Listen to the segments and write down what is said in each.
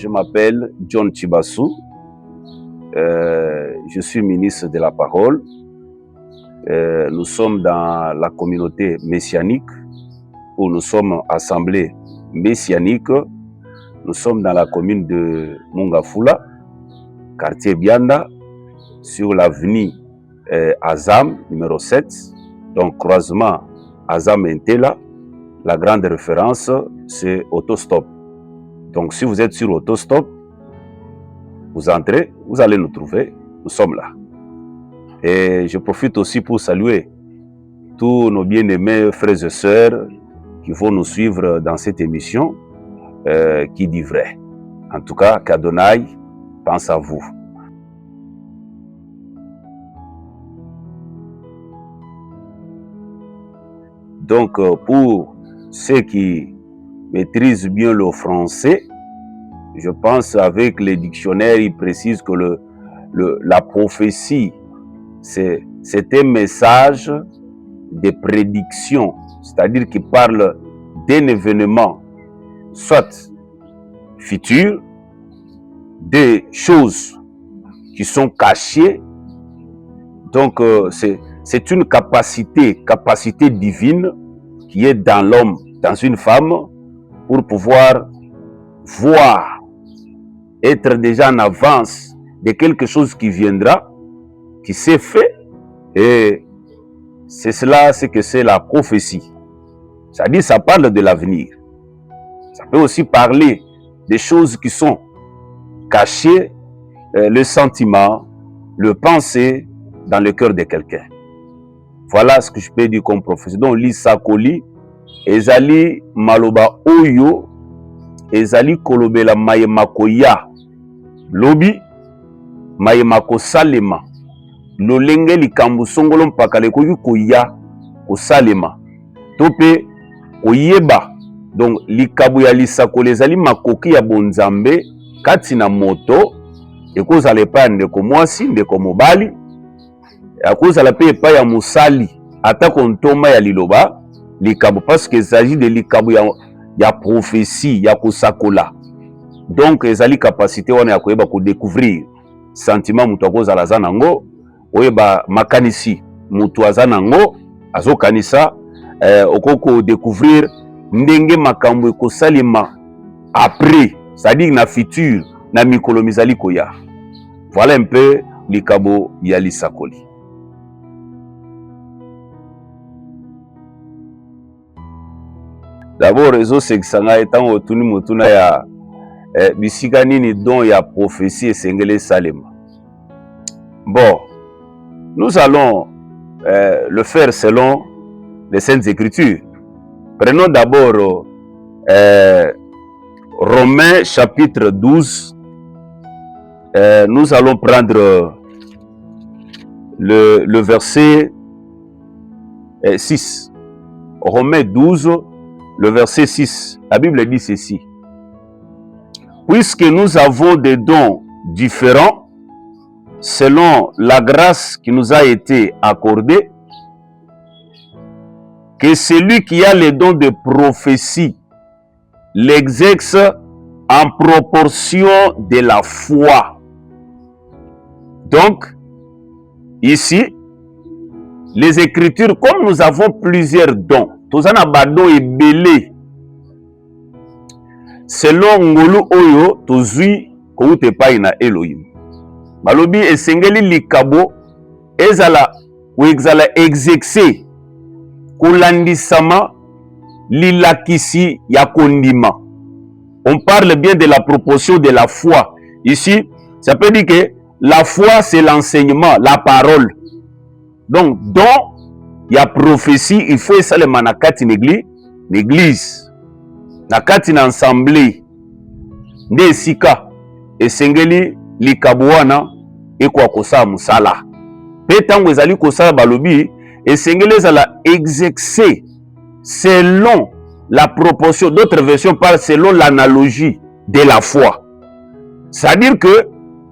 je m'appelle John Chibassou, je suis ministre de la parole. Nous sommes dans la communauté messianique, où nous sommes assemblés messianiques. Nous sommes dans la commune de Mungafula, quartier Bianda, sur l'avenue Azam, numéro 7, donc croisement Azam-Entela. La grande référence, c'est Autostop. Donc si vous êtes sur Autostop, vous entrez, vous allez nous trouver, nous sommes là. Et je profite aussi pour saluer tous nos bien-aimés frères et sœurs qui vont nous suivre dans cette émission qui dit vrai. En tout cas, qu'Adonai pense à vous. Donc, pour ceux qui maîtrisent bien le français, je pense avec les dictionnaires, ils précisent que la prophétie, c'est un message de prédiction, c'est-à-dire qui parle d'un événement, soit futur, des choses qui sont cachées. Donc, c'est une capacité divine qui est dans l'homme, dans une femme, pour pouvoir voir, être déjà en avance de quelque chose qui viendra, qui s'est fait, et c'est cela, c'est que c'est la prophétie. C'est-à-dire, ça parle de l'avenir. Ça peut aussi parler des choses qui sont cachées, le sentiment, le pensée dans le cœur de quelqu'un. Voilà ce que je peux dire comme prophétie. Donc, l'Isakoli, ezali maloba oyo, ezali kolobela mayemakoya, lobi, mayemako salema, lolenge likambu songolo mpaka lekoki koya kosalema. Tope koyeba, donc likabu ya lisakoli ezali makoki ya bonzambe, kati na moto, ekozala epai ya ndeko mwasi, ndeko mobali, akozala pe epai ya musali, atako ntoma ya liloba, likabu, parce que s'agit de likabu ya prophétie, ya kosakola. Donc, ezali capacité wana ya koyeba ko découvrir sentiment mutu akozala za nango, oyeba makanisi mutu aza nango, azokanisa, okoko découvrir ndenge makambo ekosalema après, c'est-à-dire na futur, na mikolo mizali koya. Voilà un peu likabo ya lisakoli. D'abord, réseau seksanga etant otuni motuna ya bisika nini don ya prophétie et sengele salema. Bon, nous allons le faire selon les Saintes Écritures. Prenons d'abord Romains chapitre 12. Nous allons prendre le verset 6. Romains 12, le verset 6. La Bible dit ceci. Puisque nous avons des dons différents, selon la grâce qui nous a été accordée, que celui qui a les dons de prophétie l'exerce en proportion de la foi. Donc, ici, les Écritures, comme nous avons plusieurs dons, tous en abado et belé, selon ngolu oyo, tozui koute paina Elohim. Balobi esengeli likabo, ezala ou exala exercer, kolandisama, lilakisi ya kondima. On parle bien de la proportion de la foi. Ici, ça peut dire que la foi, c'est l'enseignement, la parole. Donc, dans la prophétie, il faut ça le manakati l'église. Nakati na assemblée. Nde sika. Esengeli likabuana ekwa kosa musala. Petango ezali kosa balobi. Esengeli ezala exercer selon la proportion. D'autres versions parlent selon l'analogie de la foi. C'est-à-dire que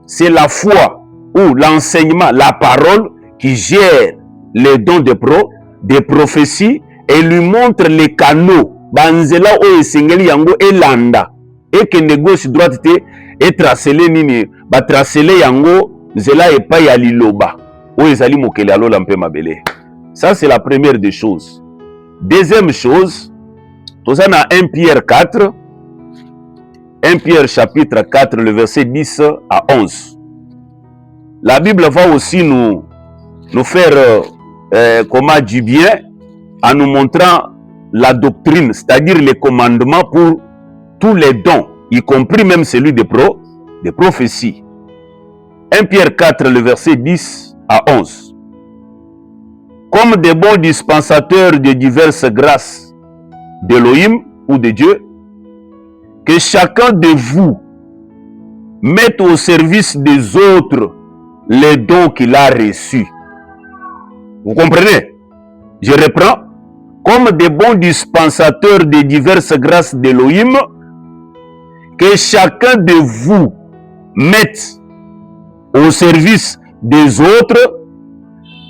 c'est la foi ou l'enseignement, la parole qui gère les dons de prophétie et lui montre les canaux. Banzela o esengeli yango elanda. Et que de gauche droite te et tracele nini ba tracele yango nzela epai ya liloba oyo ezali mokili alola mpe mabele. Ça c'est la première des choses. Deuxième chose, toza na 1 Pierre 4, 1 Pierre chapitre 4 le verset 10 à 11. La Bible va aussi nous faire comment du bien en nous montrant la doctrine, c'est-à-dire les commandements pour tous les dons, y compris même celui de prophéties. 1 Pierre 4, le verset 10 à 11. Comme des bons dispensateurs de diverses grâces d'Élohim ou de Dieu, que chacun de vous mette au service des autres les dons qu'il a reçus. Vous comprenez? Je reprends. Comme des bons dispensateurs de diverses grâces d'Élohim, que chacun de vous mette au service des autres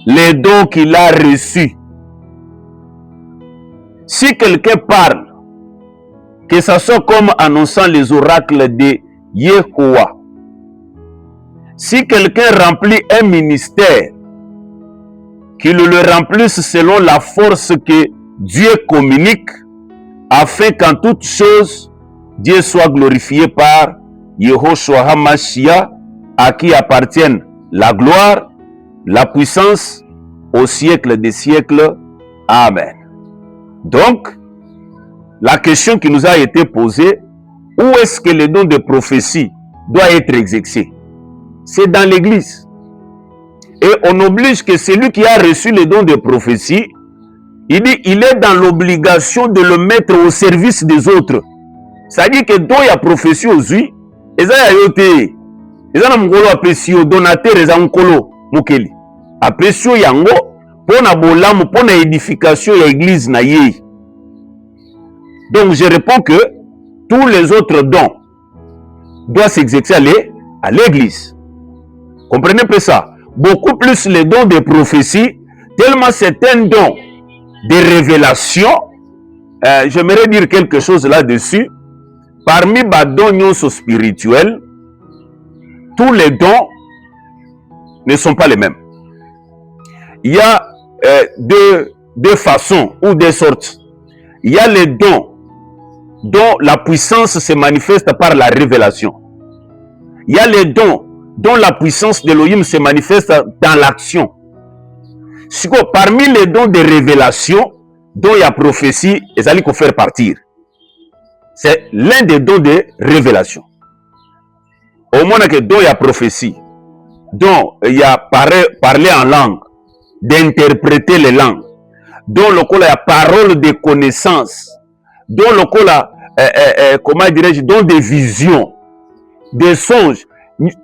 les dons qu'il a reçus. Si quelqu'un parle, que ce soit comme annonçant les oracles de Yehowa, si quelqu'un remplit un ministère, qu'il le remplisse selon la force que Dieu communique, afin qu'en toutes choses, Dieu soit glorifié par Yehoshua HaMashiach, à qui appartiennent la gloire, la puissance, au siècle des siècles. Amen. Donc, la question qui nous a été posée, où est-ce que le don de prophétie doit être exercé? C'est dans l'Église. Et on oblige que celui qui a reçu le don de prophétie, il dit, il est dans l'obligation de le mettre au service des autres. C'est-à-dire que don ya prophétie aujourd'hui, eza ya yote, eza na mukolo apesio donateur eza mukolo mukeli. Apesio yango pona bolamu pona édification ya église na ye. Donc je réponds que tous les autres dons doivent s'exercer à l'église. Comprenez pas ça? Beaucoup plus les dons de prophétie, tellement c'est un don de révélation. J'aimerais dire quelque chose là-dessus. Parmi les dons spirituels, tous les dons ne sont pas les mêmes. Il y a deux façons ou deux sortes. Il y a les dons dont la puissance se manifeste par la révélation. Il y a les dons dont la puissance d'Elohim se manifeste dans l'action. Parmi les dons de révélation, dont il y a prophétie, et ça faut faire partir. C'est l'un des dons de révélation. Au moins que dont il y a prophétie, dont il y a parler en langue, d'interpréter les langues, dont le il y a parole de connaissance, dont le comment dirais-je, dont des visions, des songes.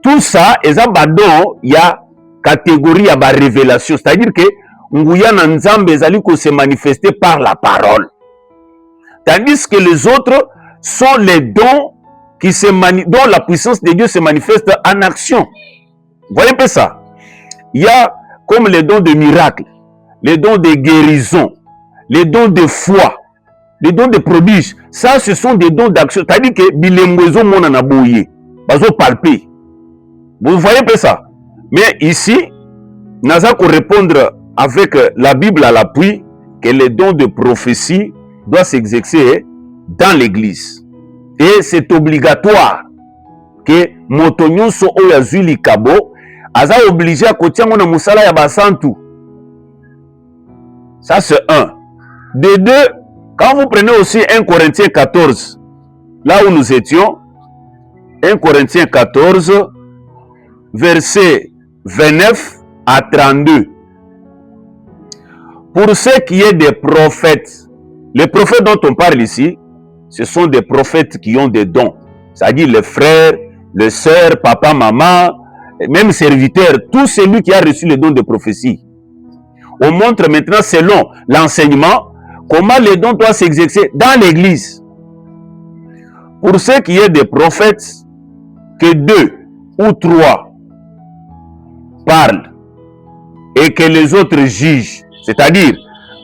Tout ça, il y a catégorie, il y a révélation. C'est-à-dire que Nguya Nzambe se manifester par la parole. Tandis que les autres sont les dons qui dont la puissance de Dieu se manifeste en action. Vous voyez un peu ça? Il y a comme les dons de miracles, les dons de guérison, les dons de foi, les dons de prodiges. Ça, ce sont des dons d'action. C'est-à-dire que bilemwezo mona na boye, bazo palper. Vous voyez un peu ça? Mais ici, Naza pour répondre avec la Bible à l'appui que les dons de prophétie doivent s'exercer dans l'église. Et c'est obligatoire que motonyon so oyazuli kabo aza obligé à kotiango na musala ya basantu. Ça c'est un. De deux, quand vous prenez aussi 1 Corinthiens 14, là où nous étions, 1 Corinthiens 14, verset 29 à 32. Pour ce qui est des prophètes, les prophètes dont on parle ici, ce sont des prophètes qui ont des dons. C'est-à-dire les frères, les sœurs, papa, maman, même serviteurs, tout celui qui a reçu le don de prophétie. On montre maintenant, selon l'enseignement, comment les dons doivent s'exercer dans l'église. Pour ce qui est des prophètes, que 2 ou 3 parlent et que les autres jugent. C'est-à-dire,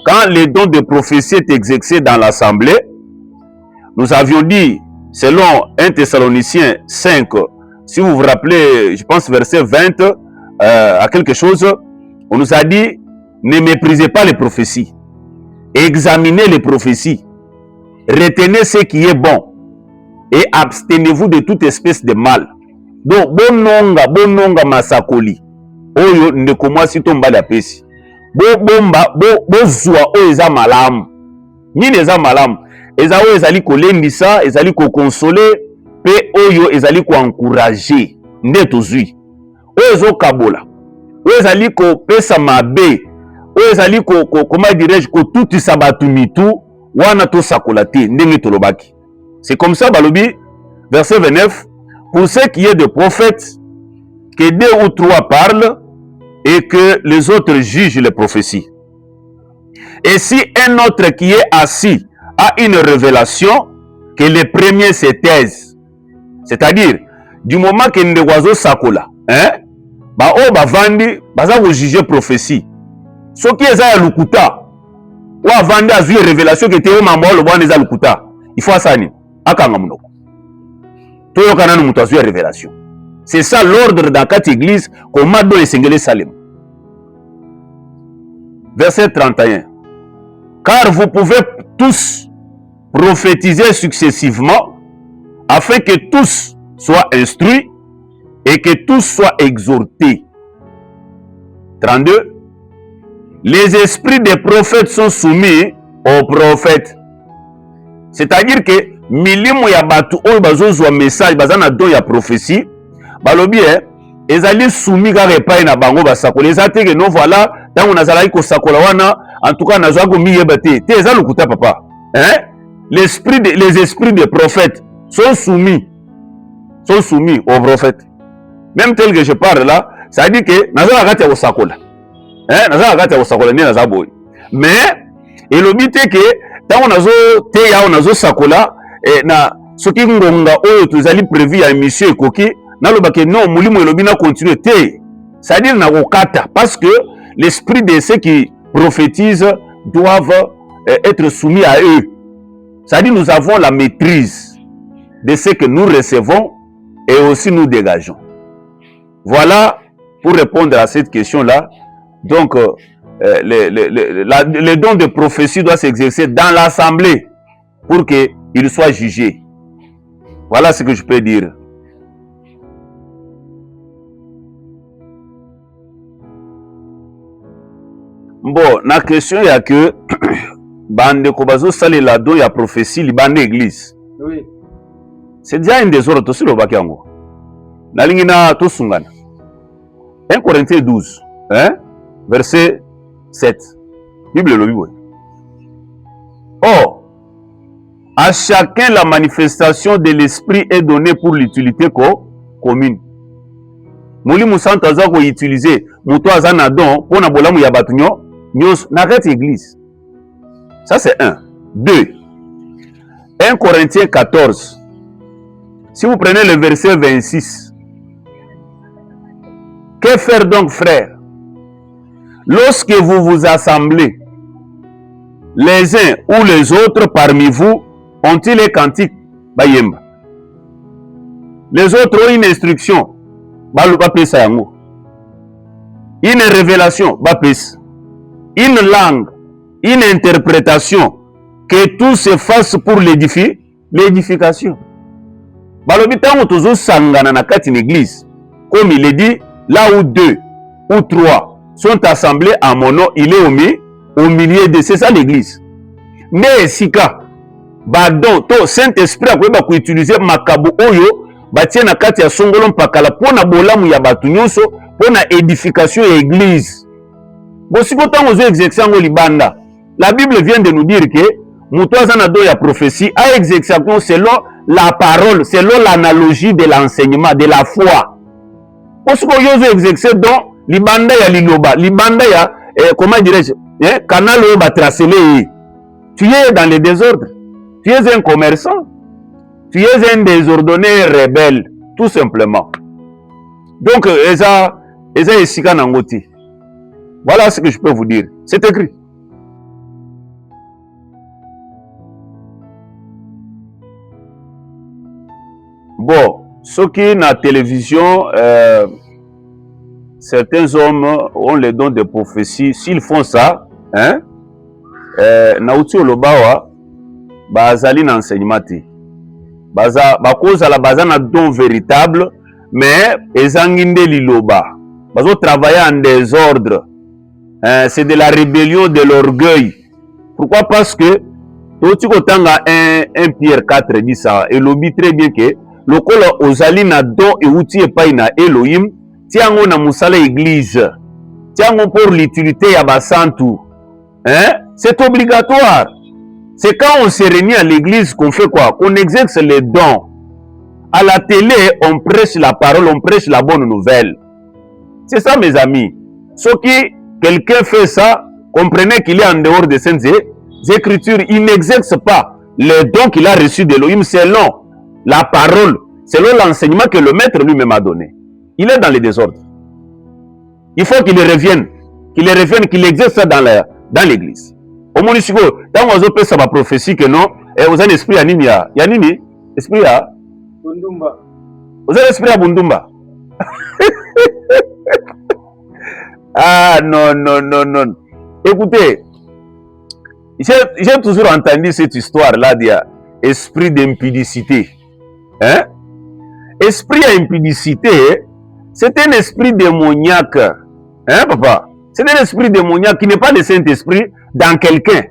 quand les dons de prophétie est exercé dans l'assemblée, nous avions dit selon 1 Thessaloniciens 5, si vous vous rappelez, je pense verset 20 à quelque chose, on nous a dit, ne méprisez pas les prophéties, examinez les prophéties, retenez ce qui est bon et abstenez-vous de toute espèce de mal. Donc, bononga masakoli, oyo ndeko mwasi to mbali apesi, bozwa oyo eza malamu. Nini eza malamu? Eza oyo ezali kolendisa, ezali kokonsole, pe oyo ezali koencourager nde tozwi. Oyo ezokabola, oyo ezali kopesa mabe, oyo ezali comment dirais-je, kotutisa bato mitu wana tosakola te ndenge tolobaki. C'est comme ça balobi verset 29, pour ce qui est de prophètes, que 2 ou 3 parlent et que les autres jugent les prophéties. Et si un autre qui est assis a une révélation, que les premiers se taisent. C'est-à-dire, du moment que nous avons sakola, ba o ba vandi, baza ko juger prophétie. Ce qui est à lukuta, ou a vandi a vu révélation que théo mambo le bon est à lukuta. Il faut ça ni. Akanga munoko. Toyo kananu mutu a vu révélation. C'est ça l'ordre dans cette église qu'on m'a donné Sengele Salem. Verset 31. Car vous pouvez tous prophétiser successivement afin que tous soient instruits et que tous soient exhortés. 32. Les esprits des prophètes sont soumis aux prophètes. C'est-à-dire que milimu ya batu oyo bazozwa message bazana don ya prophétie balobi ezali soumis kaka epai na bango basakola eza te ke non voilà ntango nazalaki kosakola wana en tout cas nazwaki komiyeba te te eza lokuta papa les esprits des prophètes sont soumis aux prophètes. Même tel que je parle là, ça dit que nazala kati ya kosakola nazala kati ya kosakola nde naza boye mais elobi te ke ntango nazo te yao nazosakola na soki ngonga oyo tozali prévu ya émission ekoki nalobake non molimo elobi na continuer te, c'est-à-dire na kokata parce que l'esprit de ceux qui prophétisent doivent être soumis à eux. C'est-à-dire nous avons la maîtrise de ce que nous recevons et aussi nous dégageons. Voilà pour répondre à cette question-là. Donc le don de prophétie doit s'exercer dans l'assemblée pour qu'il soit jugé. Voilà ce que je peux dire. Bon, la question est que bande kobazo sale la don ya prophétie li bande église. Oui. C'est déjà un désordre aussi le bakiango. Na lingina to sungana. 1 Corinthiens 12, verset 7. Bible le Bible. Or, à chacun la manifestation de l'esprit est donnée pour l'utilité commune. Mouli Moussanta za ko utiliser muto azana don pona bolamu ya batu nyos na cette église. Ça c'est 1. 2. 1 Corinthiens 14. Si vous prenez le verset 26. Que faire donc, frères? Lorsque vous vous assemblez, les uns ou les autres parmi vous ont-ils les cantiques? Bayemba. Les autres ont une instruction. Une révélation. Une langue. Une interprétation. Que tout se fasse pour l'édification. Balobi tango tozo sangana na kati l'église. Comme il est dit, là où 2 ou 3 sont assemblés à mon nom, il est au milieu de c'est ça l'église. Mais sika badon to Saint-Esprit akoyeba ko utiliser makabo oyo batie na kati ya songolo mpakala pona bolamu ya batu nyonso pona édification ya église. Bosiko tango zo exercer ngo libanda. La Bible vient de nous dire que muto azana do ya prophétie a exercer selon la parole, selon l'analogie de l'enseignement, de la foi. Bosiko yozo exercer donc libanda ya liloba, libanda ya comment dirais-je, canal oyo ba tracer. Tu es dans le désordre. Tu es un commerçant. Tu es un désordonné rebelle, tout simplement. Donc, Eza Esika Nangoti. Voilà ce que je peux vous dire. C'est écrit. Ce qui est la télévision, certains hommes ont les dons de prophétie. S'ils font ça, hein, nauti olobawa, bazali na enseignement te. Bakoza la baza na don véritable, mais ezanginde liloba. Bazo travailler en désordre. C'est de la rébellion, de l'orgueil. Pourquoi? Parce que Toti kotanga 1 Pierre 4 dit ça. Et lobi très bien que le kolo ozali na don et outil epai na Elohim, tiango na musala église. Tiango pour l'utilité ya basantu. Hein? C'est obligatoire. C'est quand on se réunit à l'église qu'on fait quoi? Qu'on exerce les dons. À la télé, on prêche la parole, on prêche la bonne nouvelle. C'est ça, mes amis. Sauf que quelqu'un fait ça, comprenez qu'il est en dehors des saintes écritures. Il n'exerce pas les dons qu'il a reçus d'Elohim selon la parole, selon l'enseignement que le maître lui-même a donné. Il est dans le désordre. Il faut qu'il revienne, qu'il exerce ça dans l'église. Au moins, quand on a sa prophétie que non, vous avez l'esprit à Nini. Yanini, esprit à Bundumba. Vous avez l'esprit à Bundumba. Ah non, non, non, non. Écoutez, j'ai toujours entendu cette histoire-là d'esprit d'impudicité. Hein? Esprit à impudicité, c'est un esprit démoniaque. Hein, papa? C'est un esprit démoniaque qui n'est pas le Saint-Esprit dans quelqu'un.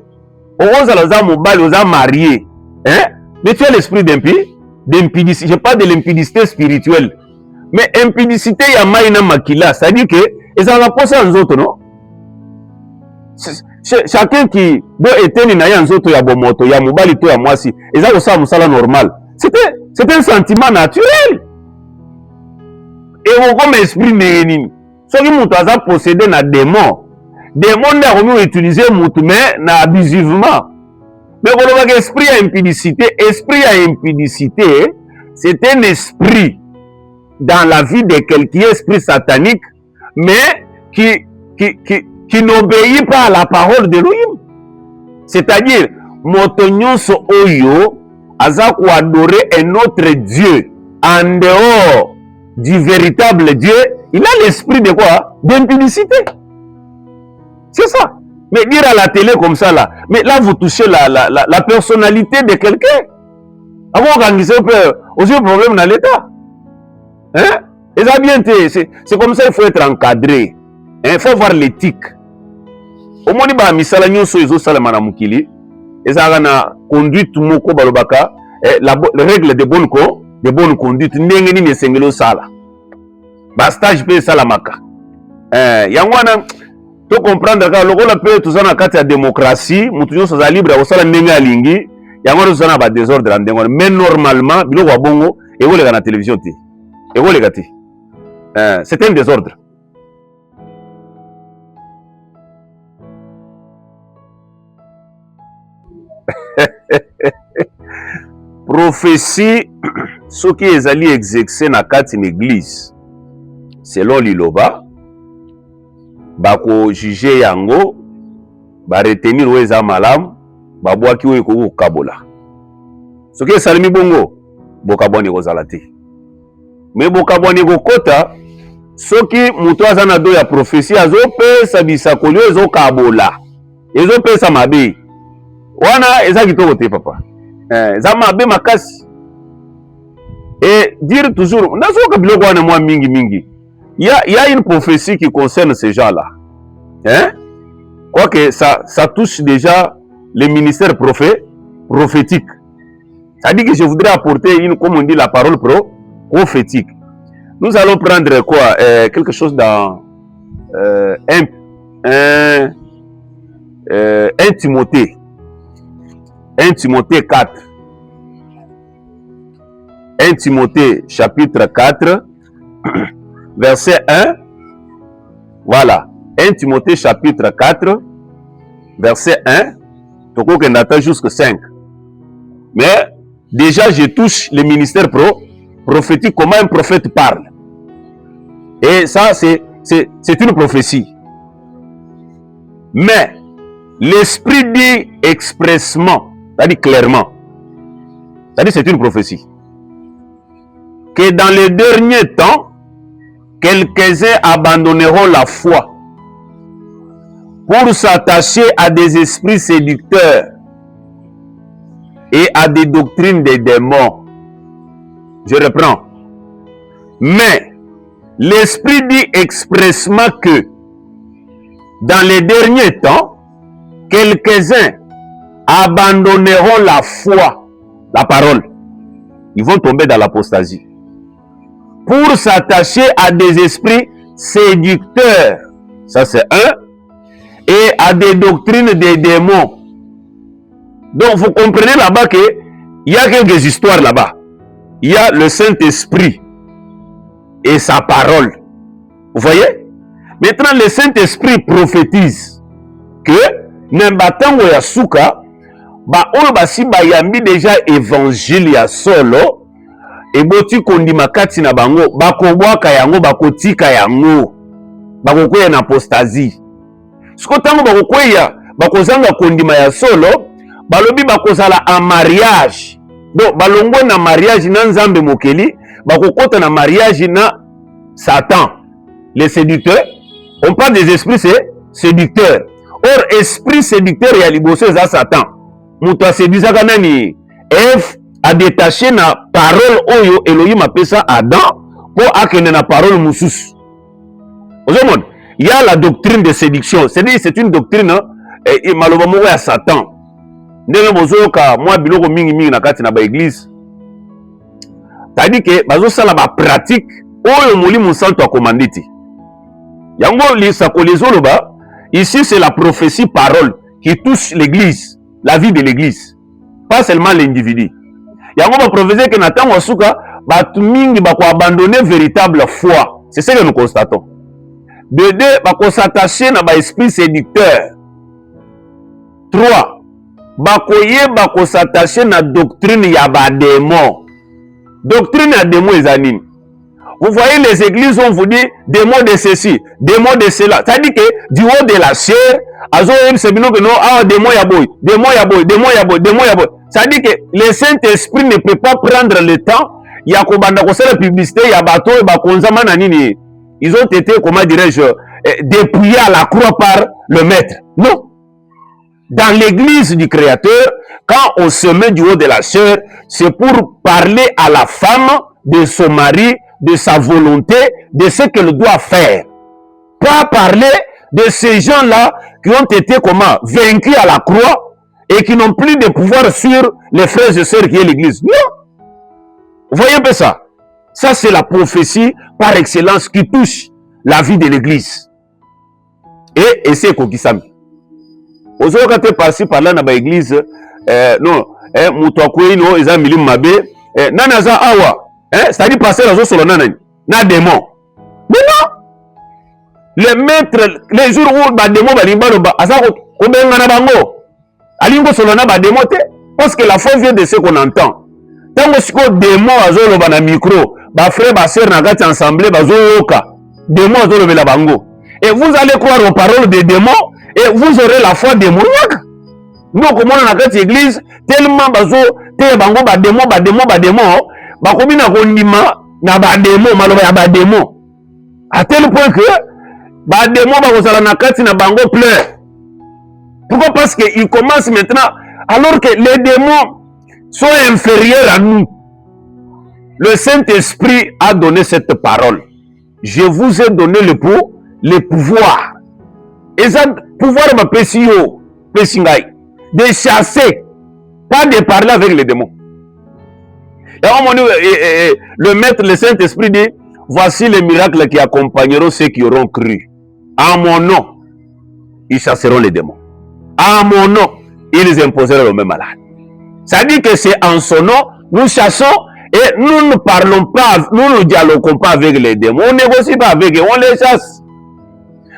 On a marié. Hein? Mais tu as l'esprit d'impudicité. Je parle de l'impudicité spirituelle. Mais impudicité, il y a maïna makila. C'est-à-dire que, et ça va passer en autres, non? Chacun qui doit éteindre na nzoto ya bomoto, ya mobali to ya mwasi, et ça aussi musala normal. C'est un sentiment naturel. Et on comme esprit néni. Ceux qui mutu aza possédé na démon. Démon n'a jamais utilisé mutu mais na abusivement. Mais quand on a esprit à impudicité, c'est un esprit dans la vie de quelqu'un, esprit satanique, mais qui n'obéit pas à la parole de l'Elohim. C'est-à-dire, Motonyonso Oyo, Azaku adorer un autre Dieu en dehors du véritable Dieu, il a l'esprit de quoi? D'impudicité. C'est ça. Mais dire à la télé comme ça, là, mais là, vous touchez la personnalité de quelqu'un. Avant d'organiser aussi un problème dans l'État. Hein? Et ça bien, c'est comme ça, il faut être encadré. Il faut voir l'éthique. Au moins, il y a des choses qui sont mukili. Et ça a conduite moko balobaka, la règle de bonne conduite. N'engeni ne sengelo sala. Bastage pe sala maka. Yangwana to comprendre que le rôle peut tout ça na kati ya démocratie, mutu nyonso za libre au sala ndenge alingi, yangwana tout ça na ba désordre ndenge. Mais normalement, biloko wa bongo et vous les na télévision ti. Et vous les gati. C'est un désordre. Prophétie, ce qui est allé exercer na kati une église, selon liloba, bako juger yango, ba retenir weza malam, ba boaki we ko kabola. Ce qui est salimi bongo, bokaboni kozalati. Mais bokaboni ko kota, ce qui muto azana do ya prophétie azope sabisa kolio ezo kabola. Ezope sa mabe. Wana eza kitoko te papa. Zama be makasi. Et dire toujours, mingi. Il y a une prophétie qui concerne ces gens-là. Hein? Quoique ça touche déjà le ministère prophétique. Ça dit que je voudrais apporter comme on dit, la parole prophétique. Nous allons prendre quoi? Quelque chose dans 1 Timothée. 1 Timothée 4. 1 Timothée chapitre 4, verset 1. Voilà. 1 Timothée chapitre 4, verset 1. Toko Kendata jusqu'à 5. Mais déjà, je touche le ministère prophétique, comment un prophète parle. Et ça, c'est une prophétie. Mais l'Esprit dit expressement, c'est-à-dire clairement, c'est-à-dire c'est une prophétie. que dans les derniers temps, quelques-uns abandonneront la foi pour s'attacher à des esprits séducteurs et à des doctrines des démons. Je reprends. Mais l'Esprit dit expressement que dans les derniers temps, quelques-uns abandonneront la foi, la parole. Ils vont tomber dans l'apostasie. Pour s'attacher à des esprits séducteurs. Ça c'est un. Et à des doctrines des démons. Donc vous comprenez là-bas qu'il y a quelques histoires là-bas. Il y a le Saint-Esprit et sa parole. Vous voyez? Maintenant le Saint-Esprit prophétise que Nembatango ya suka ba oyo basi bayambi déjà évangile ya solo eboti kondima kati na bango bakobwaka yango bakotika yango bakokwea na apostasie. Siko tango bakokwea bakozanga kondima ya solo balobi bakozala en mariage. Donc balongwe na mariage na nzambe mokeli bakokota na mariage na Satan, les séducteurs. On parle des esprits séducteurs. Or esprit séducteur ya liboso eza Satan. Muto aséduisaka nani Eve a détaché na parole oyo Elohim apesa Adam pour akende na parole mususu. Ozomon, il y a la doctrine de séduction. C'est une doctrine maloba moko ya Satan. Ndenge bozoyoka mwa biloko mingi na kati na ba église. Tadi ke bazosala ba pratique oyo Molimo Santo akomandi ti. Yango lisako lezoloba. Ici, c'est la prophétie parole qui touche l'église, la vie de l'église, pas seulement l'individu. Yango va prophétiser que Nathan Wasuka va tout mingi va abandonner véritable foi. C'est ce que nous constatons. De deux, va s'attacher à l'esprit séducteur. Trois, va s'attacher à la doctrine yaba démon. Doctrine ya démon ezanini. Vous voyez les églises, on vous dit démons de ceci, démons de cela. Ça dit que du haut de la chair, démon ya boy, démon ya boy, démon ya boy, démon ya boy. Ça dit que le Saint-Esprit ne peut pas prendre le temps. Il y a la publicité, il y a bateau, il ils ont été, comment dirais-je, dépouillés à la croix par le maître. Non. Dans l'église du Créateur, quand on se met du haut de la chair, c'est pour parler à la femme de son mari, de sa volonté, de ce qu'elle doit faire. Pas parler de ces gens-là qui ont été comment vaincus à la croix et qui n'ont plus de pouvoir sur les frères et sœurs qui est l'église. Non. Vous voyez un peu ça? Ça, c'est la prophétie par excellence qui touche la vie de l'église. Et c'est Kokisami. Aujourd'hui, quand tu es passé par là dans l'église, non, Moutouakoué, non, ils ont mis mabe, Nanaza Awa. C'est-à-dire passer la zone sur le na démon. Mais non! Les maîtres, les jours où les démons parce que la foi vient de ce qu'on entend. Tant que les démons azolo bana micro, ba frère, ba sœur na gati ensemble, ba zoyoka. Démons azolo bela bango. Et vous allez croire aux paroles des démons et vous aurez la foi démoniaque. Nous, comme on a dans l'église, tellement bazo, te bango ba démon, bakomi na kondima na ba démon maloba ya ba démon à tel point que ba démon bakozala na kati na bango plein. Pourquoi? Parce que il commence maintenant alors que les démons sont inférieurs à nous. Le Saint-Esprit a donné cette parole. Je vous ai donné le pouvoir. Et ça pouvoir ma pesio pesingai de chasser, pas de parler avec les démons. Et le maître, le Saint-Esprit dit, voici les miracles qui accompagneront ceux qui auront cru. En mon nom, ils chasseront les démons. En mon nom, ils imposeront le même malade. Ça dit que c'est en son nom, nous chassons et nous ne parlons pas, nous ne dialoguons pas avec les démons. On ne négocie pas avec eux, on les chasse.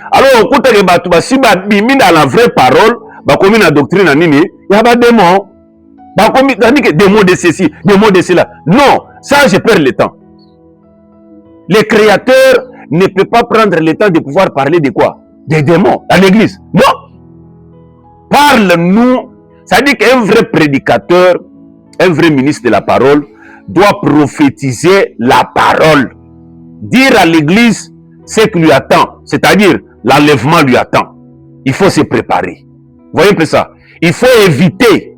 Alors, écoute, si bimi dans la vraie parole, comme la doctrine, il y a pas de démons. Des mots de ceci, des mots de cela. Non, ça, je perds le temps. Le Créateur ne peut pas prendre le temps de pouvoir parler de quoi? Des démons à l'église. Non. Parle-nous. Ça dit qu'un vrai prédicateur, un vrai ministre de la parole, doit prophétiser la parole. Dire à l'église ce qui lui attend, c'est-à-dire l'enlèvement lui attend. Il faut se préparer. Vous voyez un peu ça? Il faut éviter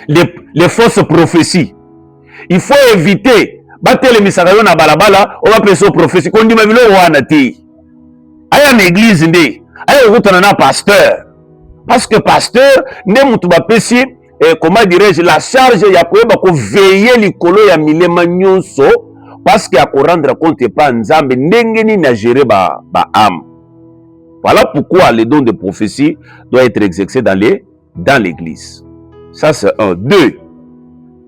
les fausses prophéties. Il faut éviter battre misakayo na balabala, on va penser aux prophéties. Qu'on dit ma vilo wana ti. Aya na église ndé, aya okutana na pasteur. Parce que pasteur ne mutu ba pesi comment dirais-je la charge ya koyeba ko veiller likolo ya milema nyonso parce qu'il y a ko rendre compte pas nzambe ndenge ni na gérer ba âme. Voilà pourquoi le don de prophétie doit être exercé dans l'église. Ça c'est un. Deux.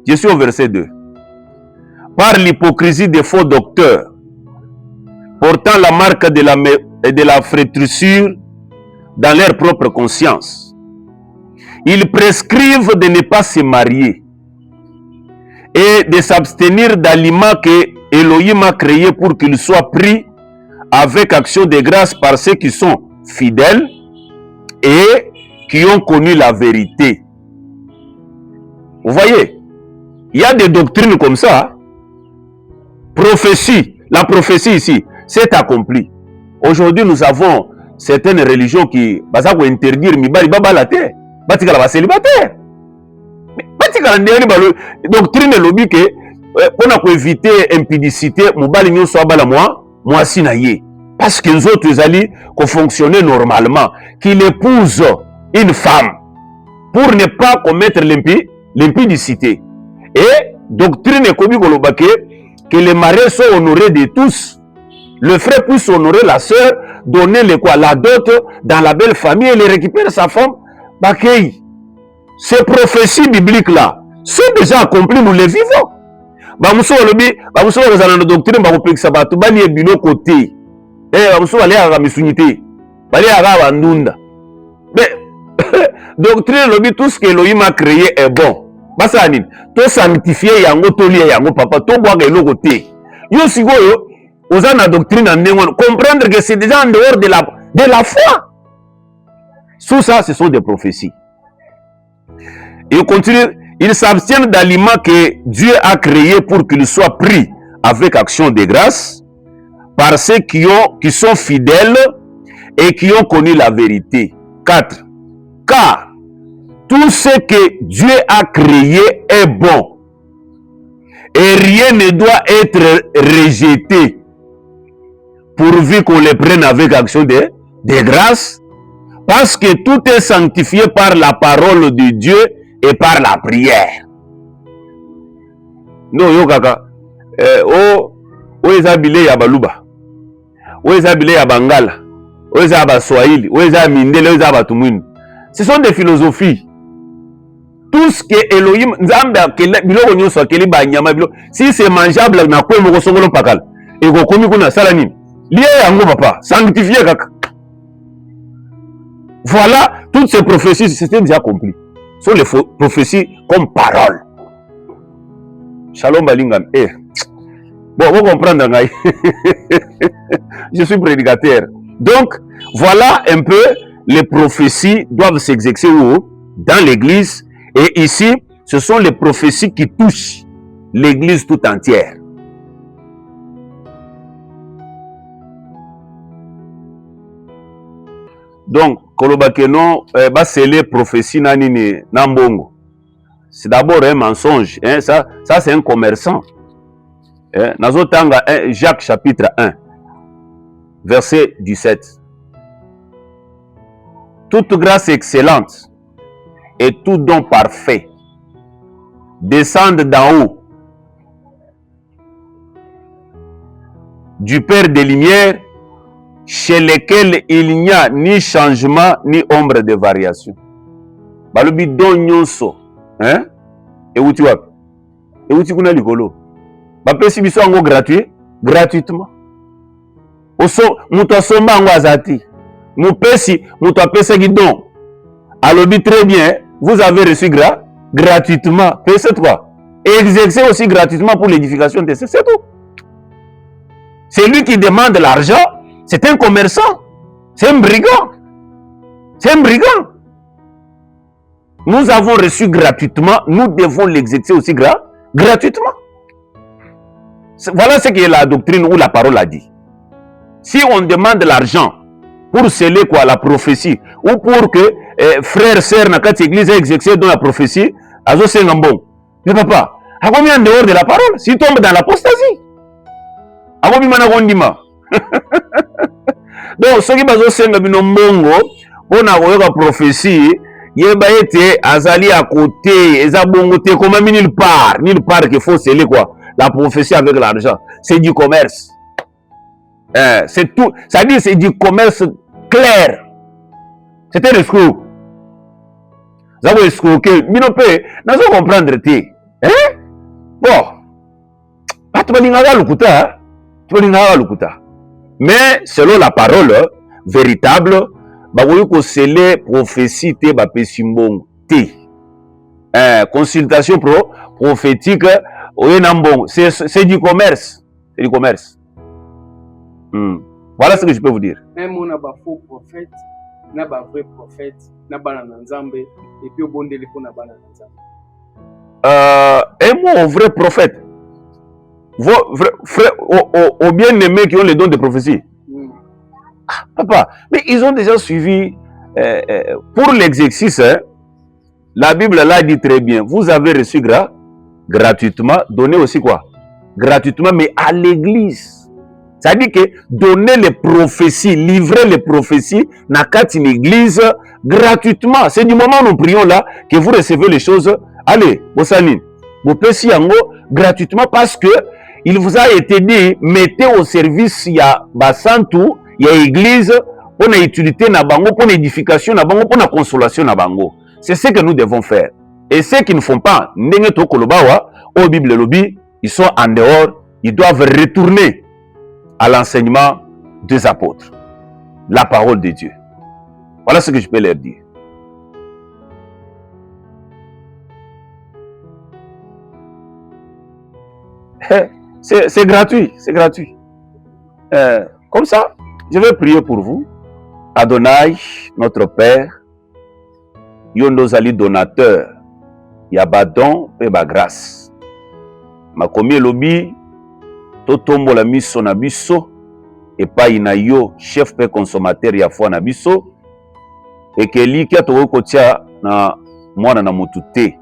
Je suis au verset 2. Par l'hypocrisie des faux docteurs, portant la marque de la flétrissure dans leur propre conscience, ils prescrivent de ne pas se marier et de s'abstenir d'aliments que Elohim a créés pour qu'ils soient pris avec action de grâce par ceux qui sont fidèles et qui ont connu la vérité. Vous voyez, il y a des doctrines comme ça. Prophétie, la prophétie ici, c'est accompli. Aujourd'hui, nous avons certaines religions qui vont interdire mibali baba la terre, batika la célibataire. Batika la doctrine lobi que pour éviter impudicité, mobali nyo so bala moi sinaye. Parce que les autres allaient fonctionner normalement, qu'il épouse une femme pour ne pas commettre l'impudicité. Et doctrine kobi kolobake que les mariés soient honorés de tous. Le frère puisse honorer la sœur, donner la dot dans la belle famille et les récupérer sa femme. Bakei. Ces prophéties bibliques-là sont déjà accomplies, nous les vivons. Bamuso walobi, bamuso wazana na doctrine bakopekisa batu bali ebilo côté. Bamuso wale aga misunité. Bali aga bandunda. Mais doctrine lobi tout ce que Elohim a créé est bon. Basa nini? To sanctifier yango to lier yango papa to boaga eloko te. Yo sikoyo oza na doctrine en ndengo comprendre que c'est déjà en dehors de la foi. Sous ça, ce sont des prophéties. Il continue, ils s'abstiennent d'aliments que Dieu a créés pour qu'ils soient pris avec action de grâce par ceux qui sont fidèles et qui ont connu la vérité. 4. Car tout ce que Dieu a créé est bon et rien ne doit être rejeté pourvu qu'on les prenne avec action de grâce, parce que tout est sanctifié par la parole de Dieu et par la prière. Non, yo kaka, ezabile ya baluba, ezabile ya bangala, ezaba swahili, ezaba mindele, ezaba tumwini. Ce sont des philosophies. Tout ce que Elohim, si c'est mangeable, na kwa moko songolo pakala, ego komi kuna sala nini? Lié yango papa, sanctifié kaka. Voilà, toutes ces prophéties, c'était déjà accompli. Ce sont les prophéties comme parole. Shalom balingam. Bon, vous comprenez, je suis prédicateur. Donc, voilà un peu, les prophéties doivent s'exercer où? Dans l'église. Et ici, ce sont les prophéties qui touchent l'église tout entière. Donc, kolobakeno c'est les prophéties nanini nambongo. C'est d'abord un mensonge. Hein? Ça c'est un commerçant. Hein? Nazotanga Jacques chapitre 1, verset 17. Toute grâce excellente et tout don parfait descendent d'en haut, du Père des Lumières, chez lesquels il n'y a ni changement ni ombre de variation. Balobi don nyonso, hein? Euti wapi? Euti kuna likolo. Bapesi biso yango gratuitement. Muto asomba yango azati. Mupesi, muto apesaki don. Alobi très bien, vous avez reçu gratuitement. C'est quoi? Et exercer aussi gratuitement pour l'édification de c'est tout. C'est lui qui demande l'argent. C'est un commerçant. C'est un brigand. C'est un brigand. Nous avons reçu gratuitement. Nous devons l'exercer aussi gratuitement. Voilà ce que la doctrine ou la parole a dit. Si on demande l'argent pour sceller quoi, la prophétie, ou pour que frère, sœur, dans l'église exercer dans la prophétie, azo sengambon. Mais papa, a combien en dehors de la parole? S'il tombe dans l'apostasie, a combien mana gondima? Donc, ce qui bazo sengambino mbongo, on a la prophétie, yeba ete azali à côté, eza bongo te comme nulle part qu'il faut sceller quoi, la prophétie avec l'argent. C'est du commerce. C'est tout, ça dit c'est du commerce clair. C'est un escroc. Ça veut escroquer. Minope, nous allons comprendre. Hein? Bon. Mais selon la parole véritable, il sceller prophétie te bape simbong te. Consultation prophétique, c'est du commerce. C'est du commerce. Voilà ce que je peux vous dire. Même on a un faux prophète, on a un vrai prophète, on a un nzambe, et puis au bon délai, on a un nzambe. Un mot vrai prophète. Frère, aux bien-aimés qui ont les dons de prophétie. Ah, papa, mais ils ont déjà suivi. Pour l'exercice, hein, la Bible l'a dit très bien. Vous avez reçu gratuitement, donné aussi quoi? Gratuitement, mais à l'église. Ça dit que donner les prophéties, livrer les prophéties dans une église gratuitement. C'est du moment où nous prions là que vous recevez les choses. Allez, Bossaline, vous pouvez yango gratuitement parce que il vous a été dit, mettez au service ya basantu, ya église, pour la utilité na bango, pour l'édification na bango, pour la consolation na bango. C'est ce que nous devons faire. Et ceux qui ne font pas, ndenge to kolobawa, au Bible lobby, ils sont en dehors, ils doivent retourner à l'enseignement des apôtres, la parole de Dieu. Voilà ce que je peux leur dire. C'est gratuit, c'est gratuit. Comme ça, je vais prier pour vous. Adonai, notre Père, Yondozali donateur, Yabadon et grâce. Makomi lobi, Totombo la miso na biso, et pas inayo, chef pe consommateur ya foi na biso, et que li kia to kotia na mwana na motute.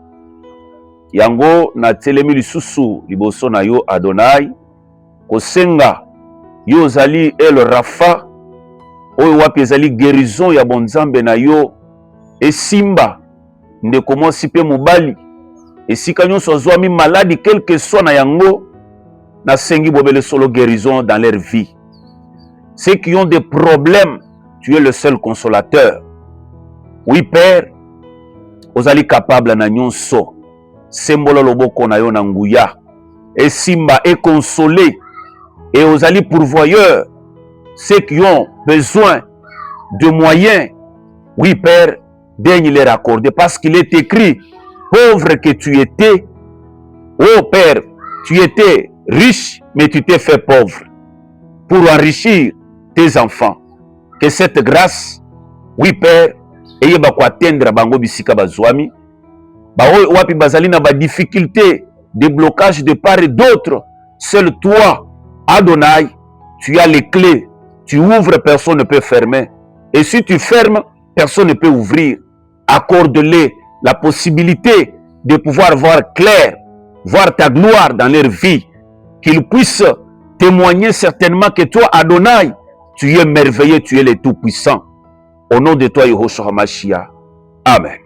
Yango na telemi lisusu liboso na yo Adonai, kosenga yo zali el Rafa, oyo wapi ezali guérison ya bonzambe na yo, esimba ndeko mwasi pe mobali, esika nyonso azwami maladi quel que soit na yango, na sengi bobele solo guérison dans leur vie. Ceux qui ont des problèmes, tu es le seul consolateur. Oui Père, ozali capable na nyonso. Sembolo loboko na yo na nguya. Et simba est consolé. Et ozali pourvoyeur. Ceux qui ont besoin de moyens, oui Père, daigne les raccorder. Parce qu'il est écrit, pauvre que tu étais, oh Père, tu étais riche, mais tu t'es fait pauvre pour enrichir tes enfants. Que cette grâce, oui Père, eye ba atteindre bango bisika bazwami, ba wapi bazali na ba difficulté, des blocages de part et d'autre. Seul toi, Adonai, tu as les clés. Tu ouvres, personne ne peut fermer. Et si tu fermes, personne ne peut ouvrir. Accorde-les la possibilité de pouvoir voir clair, voir ta gloire dans leur vie, qu'ils puissent témoigner certainement que toi, Adonai, tu es merveilleux, tu es le Tout-Puissant. Au nom de toi, Yehoshua HaMashiach. Amen.